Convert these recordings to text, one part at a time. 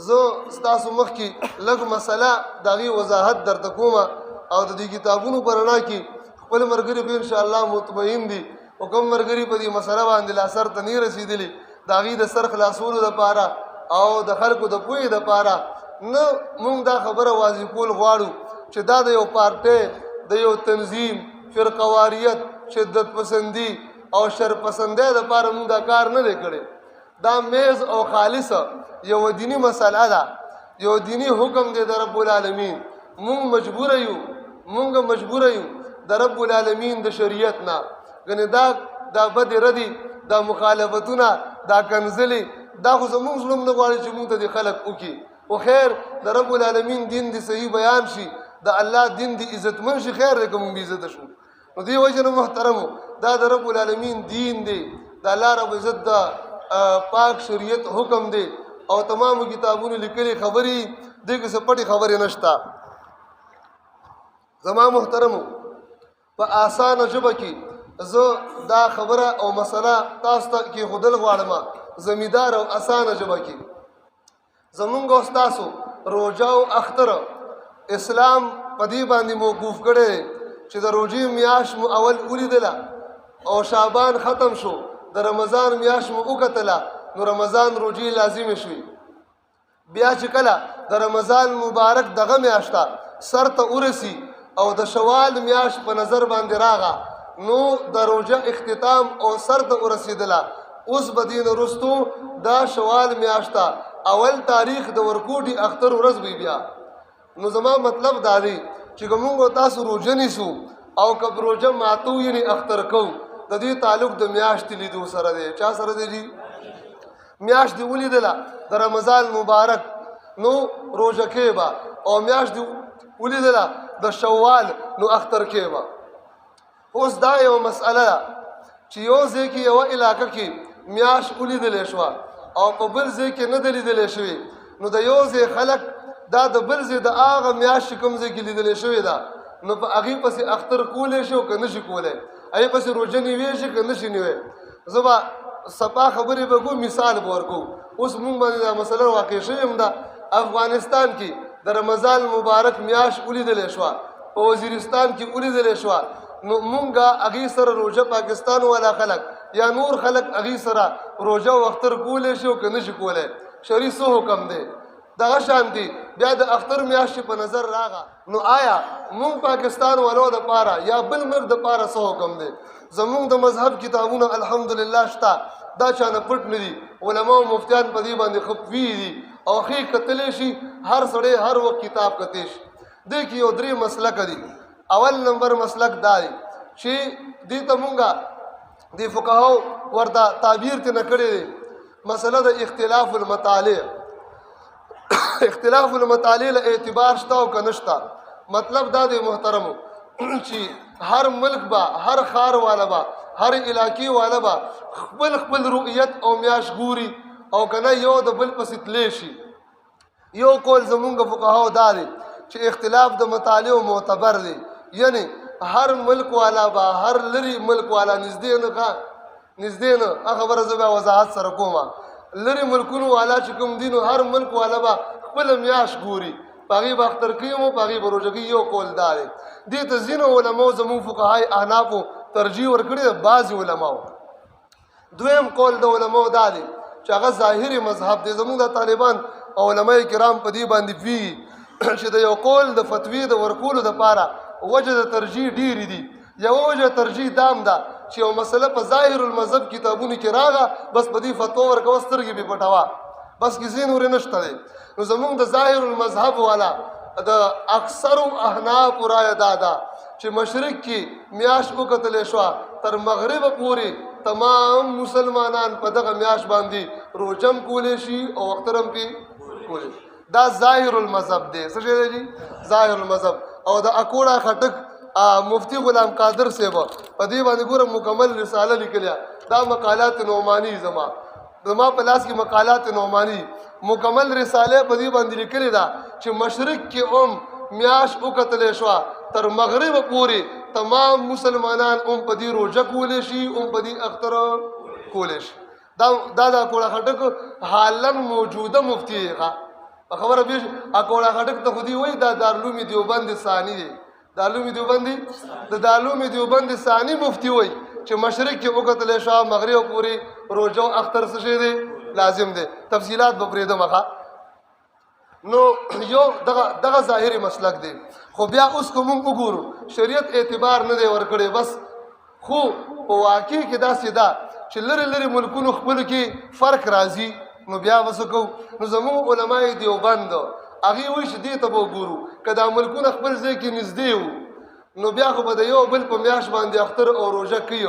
زه ستاسو مخکې لږ مسله د هغې وضاحت درته کومه او د دې کتابونو په رڼا کې خپل ملګري به انشاءالله مطمئن دي او کوم ملګري په دې مسله باندې لا سر ته نه رسېدلي د هغې د سر خلاصولو دپاره او د خلکو د پوهې دپاره نه موږ دا خبره واضح کول غواړو چې دا د یو پارټۍ د یو تنظیم فرقواریت شدت پسندي او شرپسندۍ دپاره موږ دا کار نه دی کړی دا میز او خالصه یو دینی مسله ده یو دینی حکم دی د رب العالمین موږ مجبوره یو د رب العالمین د شریعت نه ګنې دا بدې ردي دا مخالفتونه دا کنځلې دا خو زموږ زړه نه غواړي چې موږ ته دې خلک وکړي خو خیر د رب العالمین دین دې صحیح بیان شي د الله دین دې عزتمن شي خیر دی که موږ بې عزته شو نو دې وجه نه محترمو دا د رب العالمین دین دی د الله رب عزت د پاک شریعت حکم دی او تمامو کتابونو لیکلي خبرې دې کې څه پټې خبرې نشته زما محترمو په اسانه ژبه کې زه دا خبره او مسله تاسو ته کېښودل غواړم زمیندار او اسانه ژبه کې زمونږ او ستاسو روژه او اختر اسلام په دې باندې موقوف کړی چې د روژې میاشت مو اول ولیدله او شعبان ختم شو د رمضان میاشت مو وکتله نو رمضان روژې لازمې شوې بیا چې کله د رمضان مبارک دغه میاشته سر ته ورسي او د شوال میاشت په نظر باندې راغه نو د روژه اختتام او سر ته ورسېدله اوس به دې نه وروستو دا شوال میاشته اول تاریخ د ورکوټي اختر ورځ وي بیا نو زما مطلب دا دی چې که موږ تاسو روژه نیسو او که روژه ماتو یعنې اختر کوو د دې تعلق د میاشتې لیدو سره دی چا سره دی جي میاشت دې ولیدله د رمضان مبارک نو روژه کې به او میاشت دې ولیدله د شوال نو اختر کې به اوس دا یو مسئله ده چې یو ځای کې یوه علاقه کې میاشت ولیدلی شوه او په بل ځای کې نه ده لیدلی شوې نو د یو ځای خلک دا د بل ځای د هغه میاشت چې کوم ځای کې لیدلی شوې ده نو په هغې پسې اختر کولی شي او که نه شي کولی هغې پسې روژه نیوی شي که نه شي نیوی زه به سپا خبرې به کوو مثال به ورکوو اوس مونږ باندې دا مسله واقع شوې هم ده افغانستان کې د رمضان مبارک میاشت ولیدلی شوه په وزیرستان کې ولیدلی شوه نو مونږ هغې سره روژه پاکستان والا خلک یا نور خلک هغې سره روژه او اختر کولی شي او که نه شي کولی شرعي څه حکم دی دغه شانتي بیا د اختر میاشتې په نظر راغه نو آیا مونږ پاکستان والو دپاره یا بل ملک دپاره څه حکم دی زمونږ د مذهب کتابونه الحمدلله شته دا چانه پټ نه دي علماو مفتیان په دې باندې ښه پوهېږي دي او ښې کتلی شي هر سړی هر وخت کتاب کتی شي دې کې یو درې مسلکه دي اول نمبر مسلک دا دی چې دې ته مونږ دې فقهاو ورته تعبیر ترې نه کړی دی مسله د اختلاف المطالع اختلاف المطالع له اعتبار شته او که نشته مطلب دا دی محترمو چې هر ملک به هر ښار والا به هر علاقې والا به خپل رؤیت او میاشت ګوري او که نه یو د بل پسې تلی شي یو قول زمونږ فقهاو دا دی چې اختلاف د مطالعو معتبر دی یعنی هر ملک والا به هر لري ملک والا نږدې نه خبره زه بیا وضاحت سره کوم لري ملکونو والا چې کوم دي نو هر ملک والا به خپله میاشت ګوري په هغې به اختر کوي او په هغې به روژه کوي یو قول دا دی دې ته ځینو علماو زموږ فقهای احنافو ترجیح ورکړې ده بعضې علماو دویم قول د علماو دا دی چې هغه ظاهري مذهب دی زموږ د طالبان او علمای کرام په دې باندې پوهېږي چې د یو قول د فتوی د ورکولو دپاره وجه د ترجیح ډېرې دي یوه وجه ترجیح دام ده چې یو مسله په ظاهر المذهب کتابونو کې راغه بس په دې فتوا ورکوه سترګې بې پټوه بس کسی نورې نشته دی نو زمونږ د ظاهر المذهب والا د اکثرو احنافو رایه دا ده چې مشرق کې میاشت وکتلی شوه تر مغربه پورې تمام مسلمانان په دغه میاشت باندې روژه هم کولی شي او اختر هم پې کولی شي دا ظاهر المذهب دی څه شی دی جي ظاهر المذهب او د اکوړه خټک مفتی غلام قادر صاحب په دې باندې ګوره مکمل رساله لیکلې دا مقالات نعمانی زما په لاس کې مقالات نعمانی مکمل رساله په دې باندې لیکلې ده چې مشرق کې میاشت وکتلی شوه تر مغرب پورې تمام مسلمانان په دې روژه کولی شي په دې اختر کولی شي دا د اکوړه خټک حالا موجوده مفتی په خبره پیښ اکوړه خټک ته خو دې وایي دا دارالعلوم دیوبند ثاني دی دارالعلوم دیوبند د دارالعلوم دیوبند ثاني مفتی وایي چې مشرق کې وکتلی شو مغرب پورې روژه او اختر څه شی دی لازم دی تفصیلات به پرېږدم هغه نو یو دغه ظاهري مسلک دی خو بیا اوس که مونږ وګورو شریعت اعتبار نه دی ورکړی بس خو په واقع کې داسې ده چې لرې لرې ملکونو خپلو کې فرق راځي نو بیا به څه کوو نو زموږ علمای دیوبند هغې وایي چې دې ته به وګورو که دا ملکونه خپل ځای کې نږدې وو نو بیا خو به د یو بل په میاشت باندې اختر او روژه کوي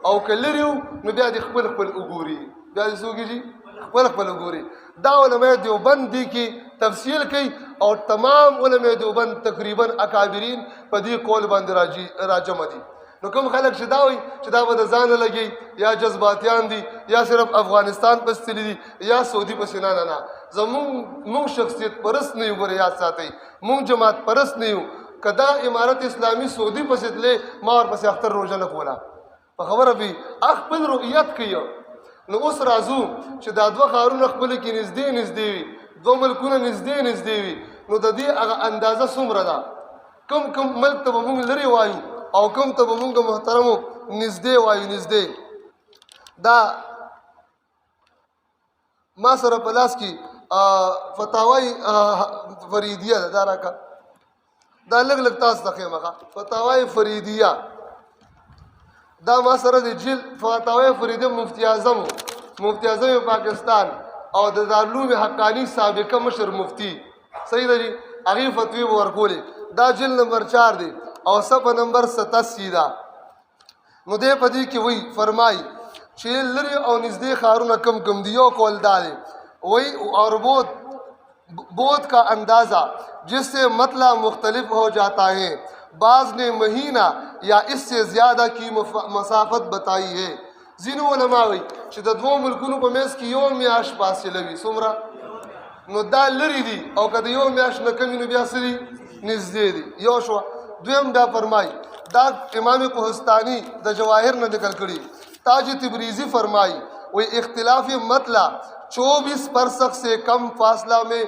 او که لرې وو نو بیا دې خپل وګوري بیا دې څه وکړي خپل وګوري دا علماء دیوبند دي کې تفصیل کوي او تمام علماء دیوبند تقریبا اکابرین په دې قول باندې راجمع دي نو کوم خلک چې دا وایي چې دا به د ځانه لګي یا جذباتیان دي یا صرف افغانستان پسې تللي دي یا سعودي پسې نه مونږ شخصیت پرست نه یو ګوره یاد ساتئ مونږ جماعت پرست نه یو که دا امارت اسلامي سعودي پسې تللی ما ورپسې اختر روژه نه کوله په خبره وي خپل رؤیت کوي نو اوس راځو چې دا دوه ښارونه خپلو کې نږدې وي دوه ملکونه نږدې وي نو د دې هغه اندازه څومره ده کوم ملک ته به مونږ لرې وایو او کوم ته به مونږ محترمو نږدې وایو نږدې دا ما سره په لاس کې فتاوای فریدیه ده دا راکړه دا لږ تاسو ته ښیم فتاوای فریدیه دا ما سره د جیل فتاوای فریدیه مفتی اعظم پاکستان او د دارالعلوم حقانی سابقه مشر مفتی صحیح ده جی هغې فتوی به ورکولې دا جیل نمبر 4 دی او صفحه نمبر 87 ده نو دی په دې کې وایي فرمایي چې لرې او نږدې ښارونه کم دي یو قول دا دی وایي اور بود کا اندازہ جس سے مطلع مختلف ہو جاتا ہے بعض نے مہینہ یا اس سے زیادہ کی مسافت بتائی ہے ځینو علما وایي چې د دوو ملکونو په منځ کې یو میاشت فاصله وي څومره نو دا لرې دي او که د یو میاشت نه کم وي نو بیا څه دي نږدې دي یو شوه دویم بیا فرمایي دا امام کوهستاني د جواهر نه نقل کړي تاج تبریزی فرمائی وہ اختلاف مطلع 24 فرسخ سے کم فاصلہ میں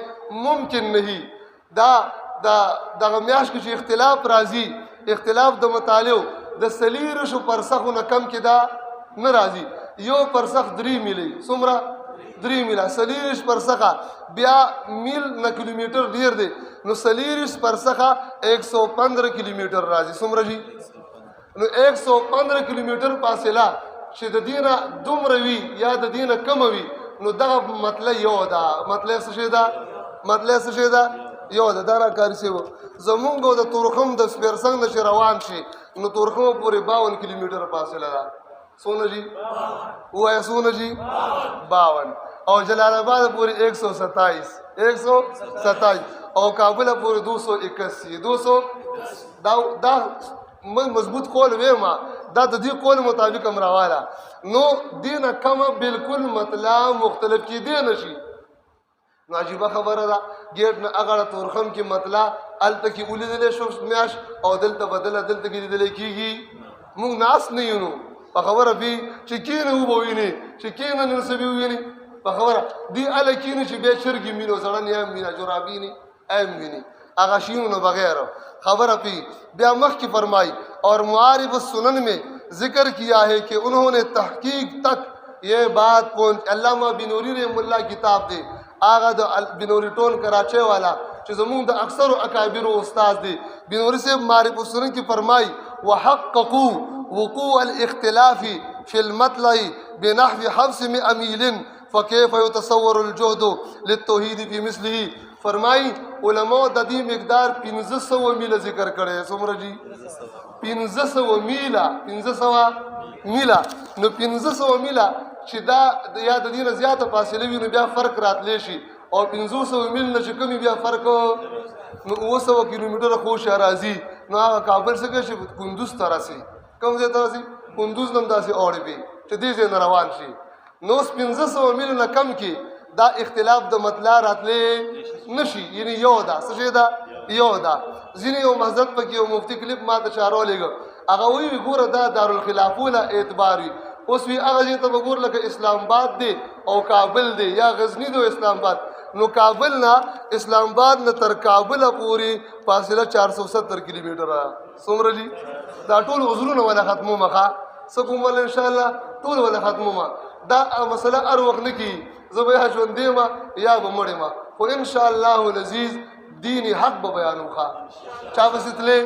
ممکن نہیں دا میاشت کې اختلاف راځي اختلاف د مطالعو د سلیرشو فرسخو نه کم کې دا نه راځي یو فرسخ 3 میله څومره 3 میله سلیرش فرسخه بیا میل نه کیلومتر ډیر دی نو سلیرش فرسخه 115 کیلومتر راځي څومره جی نو 115 کیلومتر فاصله چې د دینه دومره وي یا د دینه کم وي نو دغه مطلب یو ده مطلب څه شی ده یو ده دا راکاري شوی زمونږ د تورخم د سپیرسنګ نه چې روان شي نو تورخم پورې 52 کیلومتر فاصله ده څونه جی وایه څونه جی 52 او جلال آباد پورې 127 او کابل پورې 281 دا مضبوط قول ویما دا د دې قول مطابق هم راواله نو دینه کمه بالکل مطلع مختلف کېدی نشي نو عجیبه خبره ده ګیټ نه هغه تورخم کې مطلع هلته کې ولیدلی شو میاشت او دلته بدله دلته کې لیدلی کېږي موږ ناست نه یو نو په خبره بي چې کېنه وبه ویني چې کېنه نن څه به وویني په خبره دی هله کېني چې بیا چرګې مینو زړن هم وینه جرابیني هم ویني هغه شیونو نه بغیر خبر پی بیا مخ کی فرمائی اور معارف السنن میں ذکر کیا ہے کہ انہوں نے تحقیق تک یہ بات پہنچ علامہ بنوری رحم اللہ کتاب دے آغا دا بنوری ٹون کراچے والا چې زمون د اکثر اکابر استاد دی بنوری سے معارف السنن کی فرمائی وحققوا وقوع الاختلاف في المطلع بنحو 500 میل فكيف يتصور الجهد للتوحید في مثله فرمائی علماء د دې مقدار 1500 میله ذکر کړي څومره جی 1500 میله 1500 میله نو 1500 میله چې دا یا د دې نه زیاته فاصله وي نو بیا فرق راتلی شي او 500 میل نه چې کمی بیا فرق نو 200 کیلومتره خو راځي نو هغه کابل څخه چې کندوز ته راسي کوم ځای ته راسي کندوز نم داسې اوړي وي چې دې ځای نه روان شي نو 500 میل نه کم کې دا اختلاف د مطلع راتلی نشي یعنی یو ده څه شی ده یو ده ځینې یو مهذب پکې یو مفتی کلیپ ما ته چارو لېږه هغه وایي ګوره دا دارالخلافو له اعتبار وي اوس وی هغه ځای ته به ګور لکه اسلام آباد دی او کابل دی یا غزني دی او اسلام آباد نو کابل نه اسلام آباد نه تر کابل پورې فاصله 470 کیلومتره څومره جی دا ټول عذرونه ولا ختمو مخه سکوم ول ان شاء الله ټول ولا ختمو ما دا مسله هر وخت نه کی زه به ژوندې ما یا به مړې ما خو ان شاء الله العزیز دین حق به بیانو ښه چا بسیتلې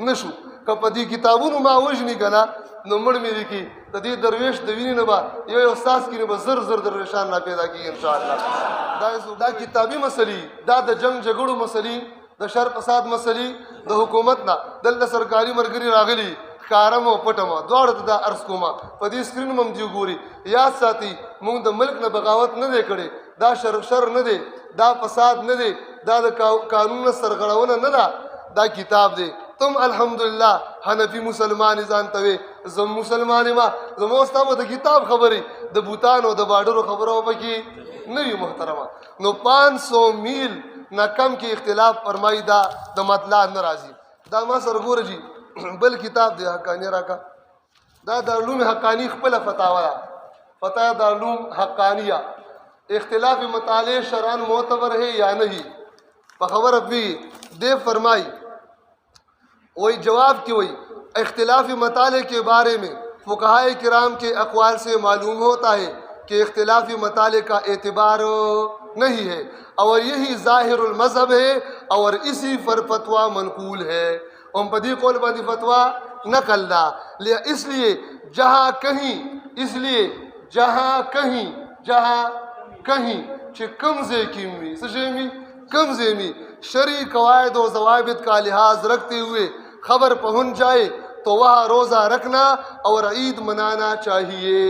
نشو که په دې کتابونو ما وژني که نه نو مړ مې دي کې د دې درویش د وینې نه به یو استاذ کې نه به زر درویشان را پیدا کېږي انشاءالله دا کتابي مسلې دا د جنګ جګړو مسلې د شر فساد مسلې د حکومت نه دلته سرکاري ملګري راغلي ښکارم او پټم دواړو ته دا عرض کومه په دې سکرین هم دی ګوري یاد ساتي موږ د ملک نه بغاوت نه دی کړی دا شر نه دی دا فساد نه دی دا د قانون سرغړونه نه ده دا کتاب دی تم الحمدلله حنفی مسلمان ځان ته وې زم مسلمان ما زموږ ستا د کتاب خبرې د بوتانو د باډرو خبرو پکې نه وي محترمه نو 500 میل نه کم کې اختلاف فرمایي دا د مطلع نه راځي دا ما سره ګوره جی بل کتاب دی حقانی راکا دا دارالعلوم حقانی خپل فتاوا فتاوا دارالعلوم حقانیہ اختلاف مطالعے شرعن معتبر ہے یا نہیں خبر ابھی دے فرمائی وہی جواب کی وہی اختلاف مطالعے کے بارے میں فقہائے کرام کے اقوال سے معلوم ہوتا ہے کہ اختلاف مطالعے کا اعتبار نہیں ہے اور یہی ظاہر المذہب ہے اور اسی پر فتویٰ منقول ہے ام پدی قول بدی فتویٰ نقل دا اس لیے جہاں کہیں چھ کمزے کیمی سشیمی کمزے میں شرعی قواعد و ضوابط کا لحاظ رکھتے ہوئے خبر پہنچ جائے تو وہاں روزہ رکھنا اور عید منانا چاہیے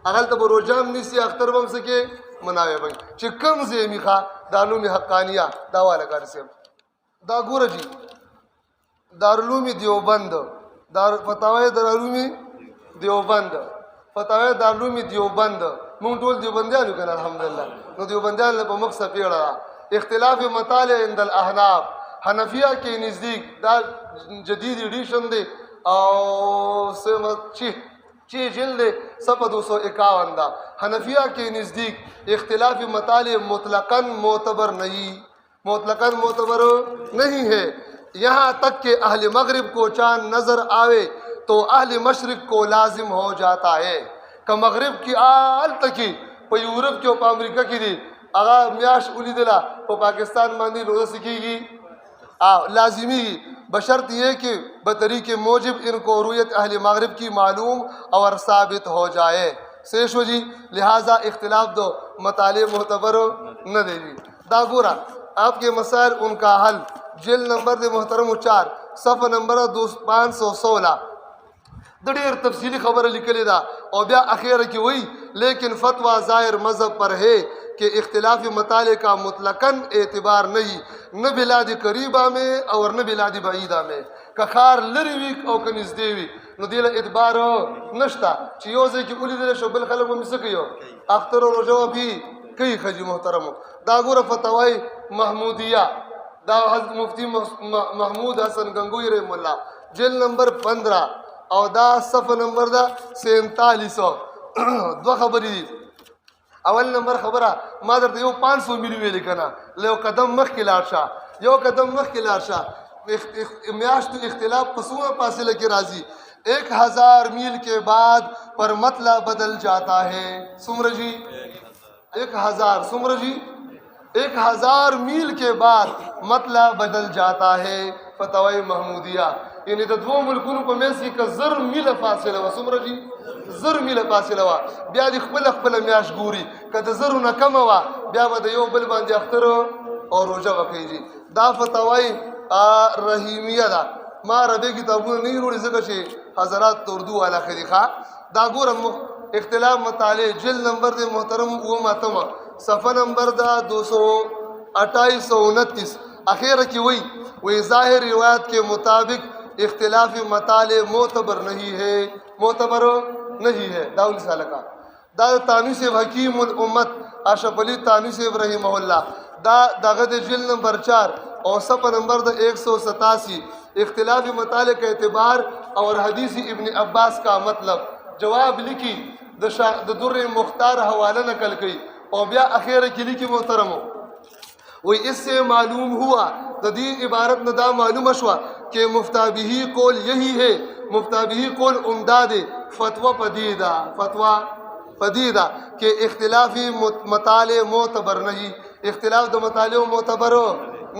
اغل تب روجام نیسی اختر بم سکے مناوے بھائی چھ کمزے میں خواہ دارالعلوم حقانیہ داوالا کار سے دا گورا جی دارالعلوم دیوبند فتاوی دارالعلوم دیوبند فتاوی دارالعلوم دیوبند مونږ ټول دیوبندیانو کنه الحمدلله نو دیوبندیان له په مخ سپیړه اختلاف مطالعه عند الاحناف حنفیہ کے نزدیک دا جدید ایڈیشن دے او چھ جلد صفحہ 251 دا حنفیہ کے نزدیک اختلاف مطالعه مطلقاً معتبر نہیں ہے یہاں تک کہ اہل مغرب کو چاند نظر آوے تو اہل مشرق کو لازم ہو جاتا ہے کہ مغرب کی آل تکی پا یورپ کی و پا امریکہ کی دی اگا میاش اولی دلا پا پاکستان ماندی روزہ سکی گی لازمی بشرط یہ کہ بطریق موجب ان کو رویت اہل مغرب کی معلوم اور ثابت ہو جائے سیشو جی لہٰذا اختلاف دو مطالعے معتبر نہ دے جی دا گورا آپ کے مسائل ان کا حل جلد نمبر دے محترم 4 صفحہ نمبر 516 دڑیر تفصیلی خبر لکلی دا اور بیا اخیر کی ہوئی لیکن فتویٰ ظاہر مذہب پر ہے کہ اختلاف مطالعے کا مطلقاً اعتبار نہیں نہ بلاد قریبہ میں اور نہ بلاد بعیدہ میں کخار لری وی او کنزدی وی نو دیل اعتبار نشتا چیوزے کی اولی دل شو بالخلق و مسکیو اختر و رجوع بھی کئی خجی محترمو دا گور فتوائی محمودیہ دا حضرت مفتی محمود حسن گنگوی رحم اللہ جل نمبر 15 او دا صفحہ نمبر دا 47 دو خبری اول نمبر خبره ما درته یو 500 میلی ویل کنا له قدم مخ کې لاړ شه یو قدم مخ کې لاړ شه میاشتو اختلاف پسوه فاصله کې راځي 1000 میل کے بعد پر مطلع بدل جاتا ہے سمر جی 1000 سمر جی 1000 میل کے بعد مطلع بدل جاتا ہے فتاوی محمودیہ یعنی د دوه ملکونو په منځ کې که 1000 میله فاصله وه څومره جي 1000 میله فاصله وه بیا د خپله میاشت ګوري که د 1000 نه کمه وه بیا به د یو بل باندې اختر او روژه به کوي جي دا فتاوی رحیمیه ده ما عربي کتابونه نه وروړي ځکه چې حضرات اردو والا ښه دي ښه دا ګوره اختلاف مطالعه جلد نمبر د محترم اووم صفحه نمبر دا 228 29 اخیر کی وہی ظاہر روایت کے مطابق اختلاف مطالعے معتبر نہیں ہے داؤن سالہ کا دا تانوس حکیم الامت اشرف علی تانوس رحمہ اللہ دا دغد جلد نمبر 4 اور صفحہ نمبر 187 اختلاف مطالعے کا اعتبار اور حدیث ابن عباس کا مطلب جواب لکھی د در مختار حوالہ نقل کی اور بیا اخیر کی لکھی محترمو وی اس سے معلوم ہوا تدی عبارت ندا معلوم شوا کہ مفتابہی قول یہی ہے مفتابہی قول امداد فتوہ پدیدہ کہ اختلافی مطالع معتبر نہیں اختلاف دا مطالع معتبر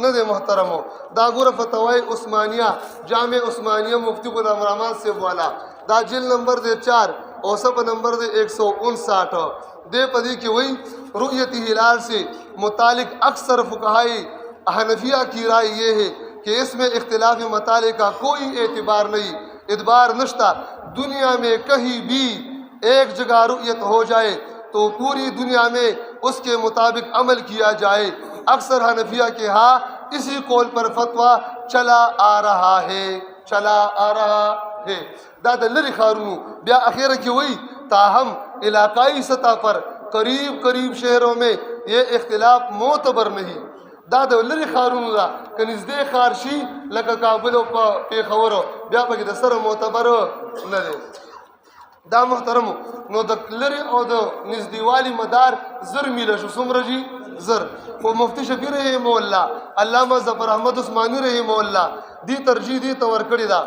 نہ دے محترمو دا گور فتوی عثمانیہ جامع عثمانیہ مفتی غلام رحمان سے والا دا جل نمبر دے 4 اوسط نمبر دے 159 دے پدی کی وہی رؤیت ہلال سے متعلق اکثر فقہائی حنفیہ کی رائے یہ ہے کہ اس میں اختلاف مطالع کا کوئی اعتبار نہیں ادبار نشتا دنیا میں کہیں بھی ایک جگہ رؤیت ہو جائے تو پوری دنیا میں اس کے مطابق عمل کیا جائے اکثر حنفیہ کے ہاں اسی قول پر فتویٰ چلا آ رہا ہے دادا لری خارونو بیا اخیر کی ہوئی تاہم علاقائی سطح پر قریب شہروں میں یہ اختلاف معتبر نہیں دادا لری خارونو دا کنزدے خارشی لکا کابل و پیخورو بیا پاکی دا سر معتبر ندے دا محترمو نو دا لری او دا نزدیوالی مدار زر میلہ شو سمرا جی زر وہ مفتی شفیع رحمہ اللہ علامہ ظفر احمد عثمانی رحمہ اللہ دی ترجیح دی تورکڑی دا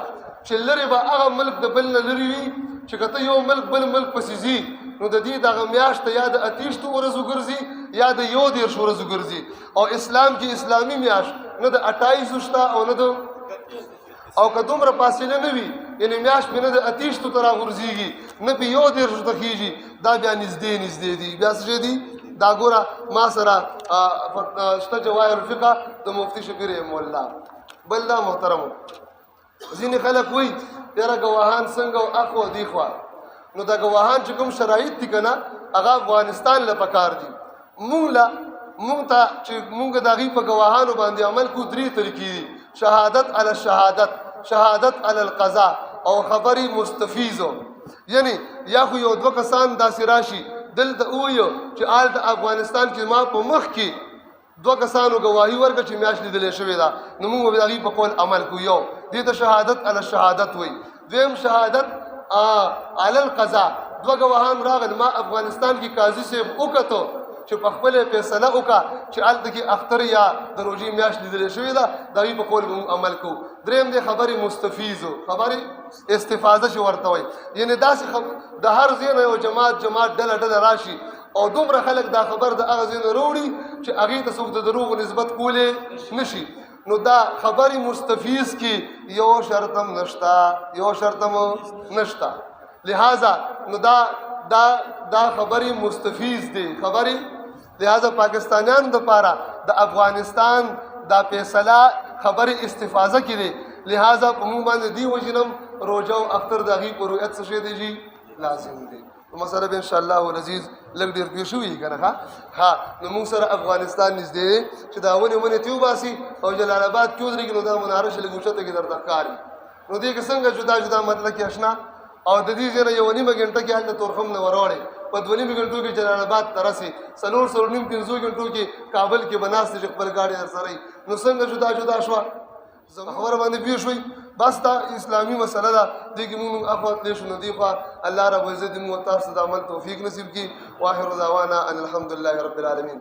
چې لري به هغه ملک د بل نه لري وي چې که ته یو ملک بل ملک پسې ځي نو د دې دغه میاشت یا د 28 ورځو ګرځي یا د 11 ورځو ګرځي او اسلام کې اسلامي میاشت نه د 28 شته او نه د او که دومره فاصله نه وي یعنې میاشت مې نه د 28 ته راغورځېږي نه په 11 ته خېږي دا بیا نږدې دي بیا څه دي دا ګوره ما سره شته جواهر الفقه د مفتی شفیع رحمه الله بل دا محترمو ځینې خلک وایي یاره ګواهان څنګه او اخوا دی خوا نو دا ګواهان چې کوم شرایط دي که نه هغه افغانستان له پکار دي مونږ ته چې مونږ د هغوی په ګواهانو باندې عمل کو 3 طریقې دي شهادت علی الشهادت شهادت علی القضا او خبرې مستفیضو یعنی یا خو یو 2 کسان داسې راشي دلته ووایو چې آل د افغانستان کې ما په مخ کې 2 کسانو گواهی ورکړه چې میاشت لیدلې شوې ده نو موږ به د هغوی په قول عمل کوو یو دې ته شهادت علی الشهادت وایي دویم شهادت علی القضا 2 گواهان راغل ما افغانستان کې قاضي صاحب وکتو چې په خپله فیصله وکړه چې هلته کې اختر یا د روژې میاشت لیدلې شوې ده د هغوی په قول به موږ عمل کوو دریم دی خبرې مستفیضو خبرې استفاضه چې ورته وایي یعنې داسې د هر ځای نه یو جماعت ډله راشي او دومره خلک دا خبر د هغه ځای نه راوړي چې هغې ته څوک د دروغو نسبت کولی نشي نو دا خبرې مستفیض کې یو شرط هم نشته لہذا نو دا خبرې مستفیض دی لہذا پاکستانیانو دپاره د افغانستان دا فیصله خبرې استفاضه کې دی لہذا په موږ باندې دې وجې نه روژه او اختر د هغې په رؤیت څه شی دی جي لازم دی مسله به انشاءالله العزیز لږ ډېر پېښ شوي که نه ها نو موږ سره افغانستان نږدې دی چې دا ونې تې وباسي او جلال آباد کې ودرېږي نو دا مناره چې لږ اوچته کې درته ښکاري نو دې کې څنګه جدا مطلب کې اشنا او د دې ځای نه 1.5 غنټه کې هلته تورخم نه وروړې په 2.5 غنټو کې جلال آباد ته رسې 4.5 غنټو کې کابل کې به ناست چې خپل ګاډي در سره نو څنګه جدا شوه خبره باندې پوه شوئ بس دا اسلامی مسله ده دې کې موږ اخوا تللی شو نو دې خوا الله رب العزت موږ تاسو ته د عمل توفیق نصیب کړي واخر دعوانا ان الحمد لله رب العالمین